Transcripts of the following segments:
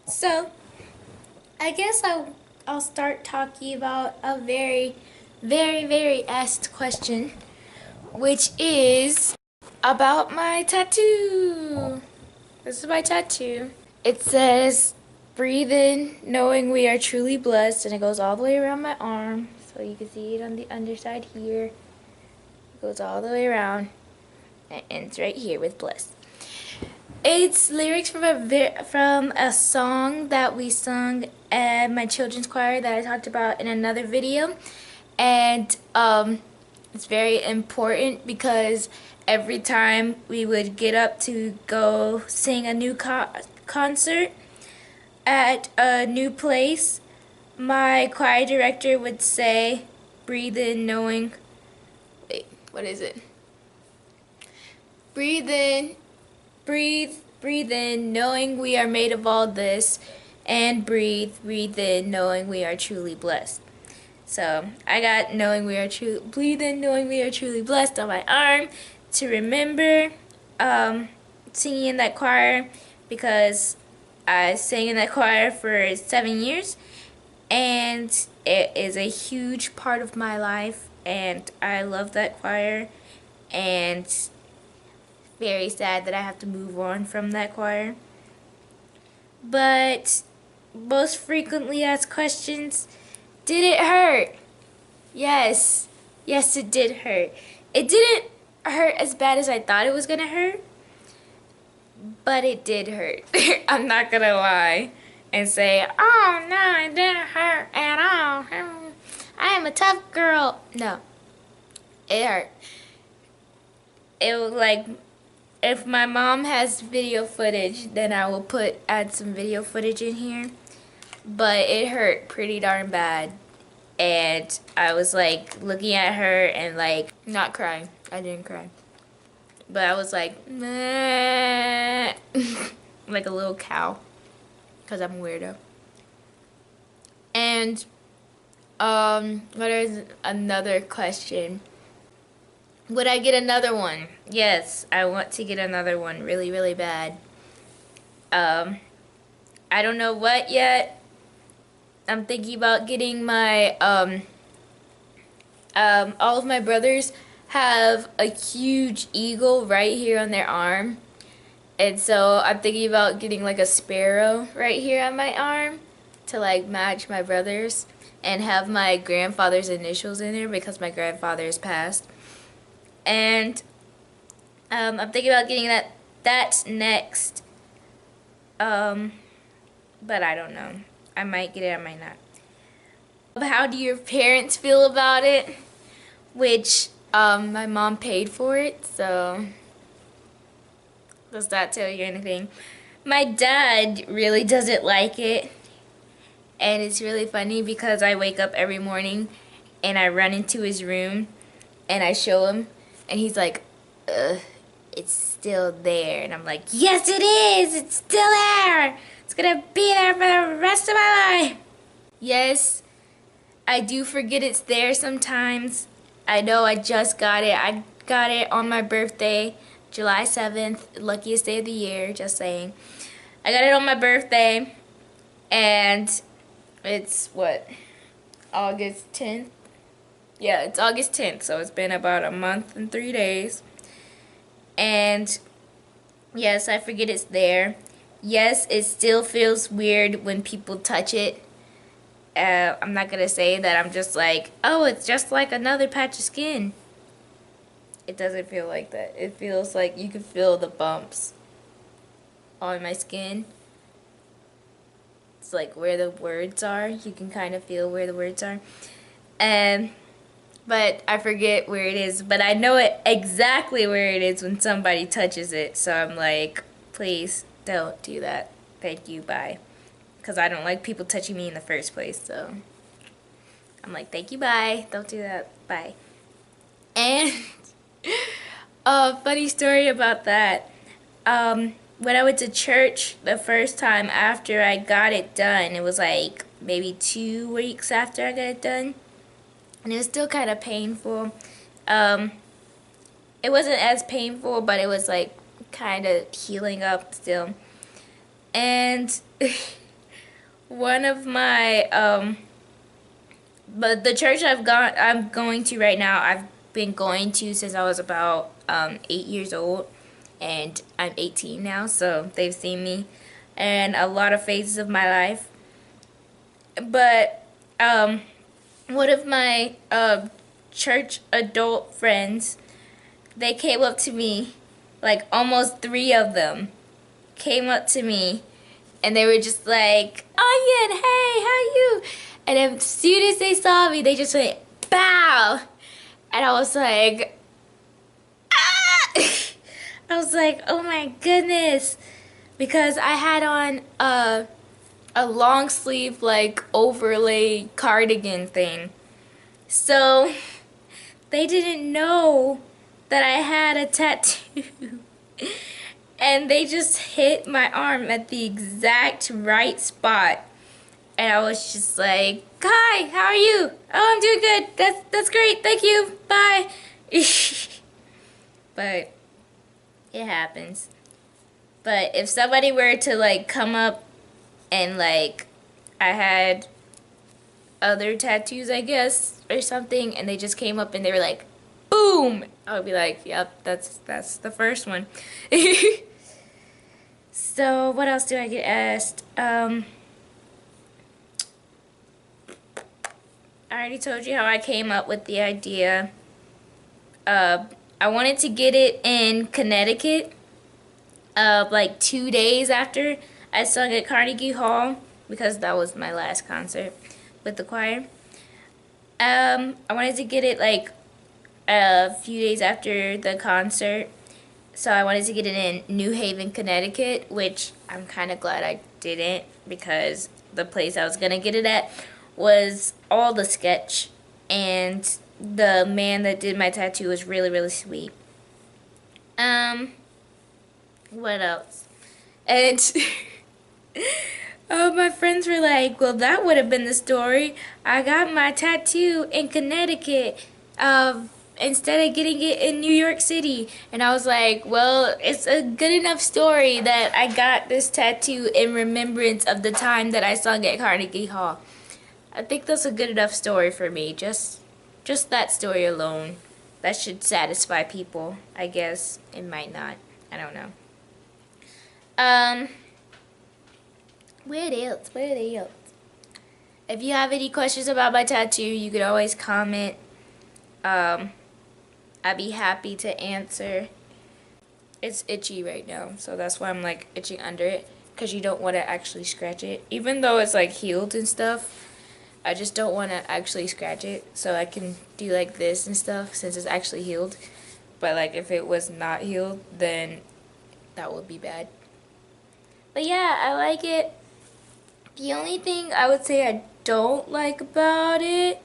So, I guess I'll start talking about a very asked question, which is about my tattoo. This is my tattoo. It says, "Breathe in, knowing we are truly blessed," and it goes all the way around my arm, so you can see it on the underside here. It goes all the way around, and it ends right here with "blessed." It's lyrics from a song that we sung at my children's choir that I talked about in another video, and it's very important because every time we would get up to go sing a new concert at a new place, my choir director would say, "Breathe in, knowing." Wait, what is it? Breathe in. Breathe in, knowing we are made of all this, and breathe in, knowing we are truly blessed. So I got breathe in, knowing we are truly blessed on my arm to remember singing in that choir, because I sang in that choir for 7 years, and it is a huge part of my life, and I love that choir, and very sad that I have to move on from that choir. But most frequently asked questions, did it hurt? Yes. Yes, it did hurt. It didn't hurt as bad as I thought it was gonna hurt, but it did hurt. I'm not gonna lie and say, "Oh no, it didn't hurt at all. I am a tough girl." No, it hurt. It was like, if my mom has video footage, then I will add some video footage in here. But it hurt pretty darn bad. And I was like looking at her and like not crying. I didn't cry. But I was like, meh. Like a little cow. Because I'm a weirdo. And what is another question? Would I get another one? Yes, I want to get another one really bad. I don't know what yet. I'm thinking about getting my, all of my brothers have a huge eagle right here on their arm. And so I'm thinking about getting like a sparrow right here on my arm to like match my brothers and have my grandfather's initials in there because my grandfather is passed. And I'm thinking about getting that's next. But I don't know. I might get it, I might not. How do your parents feel about it? Which, my mom paid for it, so does that tell you anything? My dad really doesn't like it, and it's really funny because I wake up every morning and I run into his room and I show him, and he's like, "Ugh, it's still there." And I'm like, "Yes, it is! It's still there! It's gonna be there for the rest of my life!" Yes, I do forget it's there sometimes. I know I just got it. I got it on my birthday, July 7th, luckiest day of the year, just saying. I got it on my birthday, and it's what, August 10th? Yeah, it's August 10th, so it's been about a month and 3 days. And yes, I forget it's there. Yes, it still feels weird when people touch it. I'm not gonna say that I'm just like, "Oh, it's just like another patch of skin." It doesn't feel like that. It feels like you can feel the bumps on my skin. It's like where the words are. You can kind of feel where the words are. But I forget where it is. But I know it exactly where it is when somebody touches it. So I'm like, please don't do that. Thank you, bye. Because I don't like people touching me in the first place, so I'm like, thank you, bye. Don't do that, bye. And a funny story about that. When I went to church the first time after I got it done, it was like maybe 2 weeks after I got it done, and it was still kind of painful. It wasn't as painful, but it was like kind of healing up still. And one of my but the church I'm going to right now, I've been going to since I was about 8 years old, and I'm 18 now, so they've seen me and a lot of phases of my life. But one of my church adult friends, they came up to me, like almost three of them came up to me, and they were just like, Onion, hey, how you? And as soon as they saw me, they just went, bow. And I was like, ah! I was like, oh my goodness. Because I had on a long sleeve, like, overlay cardigan thing. So they didn't know that I had a tattoo. And they just hit my arm at the exact right spot. And I was just like, hi, how are you? Oh, I'm doing good. That's great. Thank you. Bye. But it happens. But if somebody were to like come up and like I had other tattoos, I guess, or something, and they just came up and they were like, boom, I would be like, yep, that's the first one. So what else do I get asked? I already told you how I came up with the idea. I wanted to get it in Connecticut, like 2 days after I sung at Carnegie Hall, because that was my last concert with the choir. I wanted to get it like a few days after the concert, so I wanted to get it in New Haven, Connecticut, which I'm kind of glad I didn't, because the place I was gonna get it at was all the sketch, and the man that did my tattoo was really, really sweet. What else? And my friends were like, well, that would have been the story. I got my tattoo in Connecticut instead of getting it in New York City. And I was like, well, it's a good enough story that I got this tattoo in remembrance of the time that I sung at Carnegie Hall. I think that's a good enough story for me. Just that story alone. That should satisfy people, I guess. It might not. I don't know. What else? If you have any questions about my tattoo, you could always comment. I'd be happy to answer. It's itchy right now, so that's why I'm like itching under it, because you don't want to actually scratch it. Even though it's like healed and stuff, I just don't want to actually scratch it, so I can do like this and stuff since it's actually healed. But like if it was not healed, then that would be bad. But yeah, I like it. The only thing I would say I don't like about it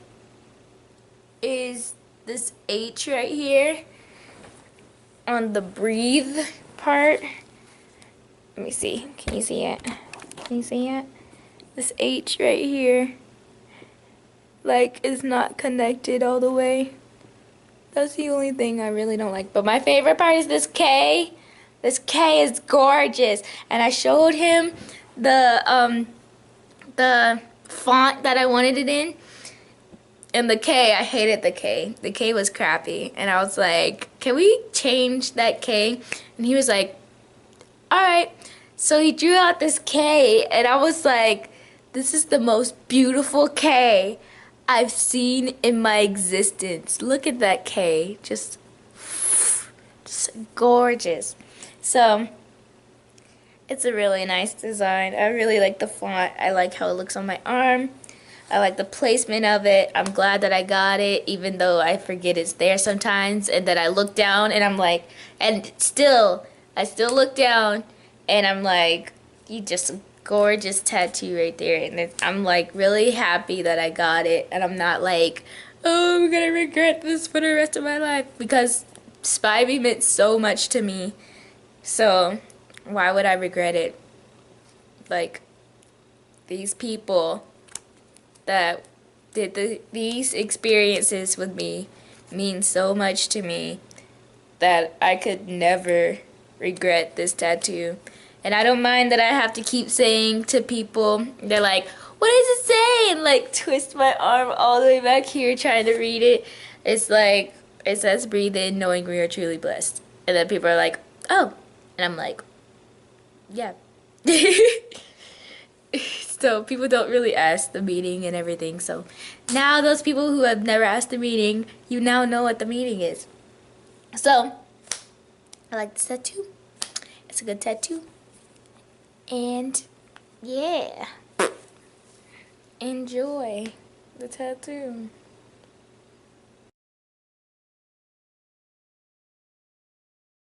is this H right here on the breathe part. Let me see. Can you see it? Can you see it? This H right here, like, is not connected all the way. That's the only thing I really don't like. But my favorite part is this K. This K is gorgeous. And I showed him the font that I wanted it in. And the K, I hated the K. The K was crappy. And I was like, can we change that K? And he was like, alright. So he drew out this K, and I was like, this is the most beautiful K I've seen in my existence. Look at that K. Just gorgeous. So it's a really nice design. I really like the font. I like how it looks on my arm. I like the placement of it. I'm glad that I got it, even though I forget it's there sometimes, and that I look down and I'm like, and I still look down and I'm like, you just a gorgeous tattoo right there. And I'm like really happy that I got it, and I'm not like, oh, I'm gonna regret this for the rest of my life, because Spivey meant so much to me. So why would I regret it? Like, these people that did these experiences with me mean so much to me that I could never regret this tattoo. And I don't mind that I have to keep saying to people, they're like, what does it say? And like twist my arm all the way back here trying to read it. It's like, it says breathe in knowing we are truly blessed. And then people are like, oh. And I'm like, yeah. So people don't really ask the meaning and everything. So now those people who have never asked the meaning, you now know what the meaning is. So I like this tattoo. It's a good tattoo. And yeah, enjoy the tattoo.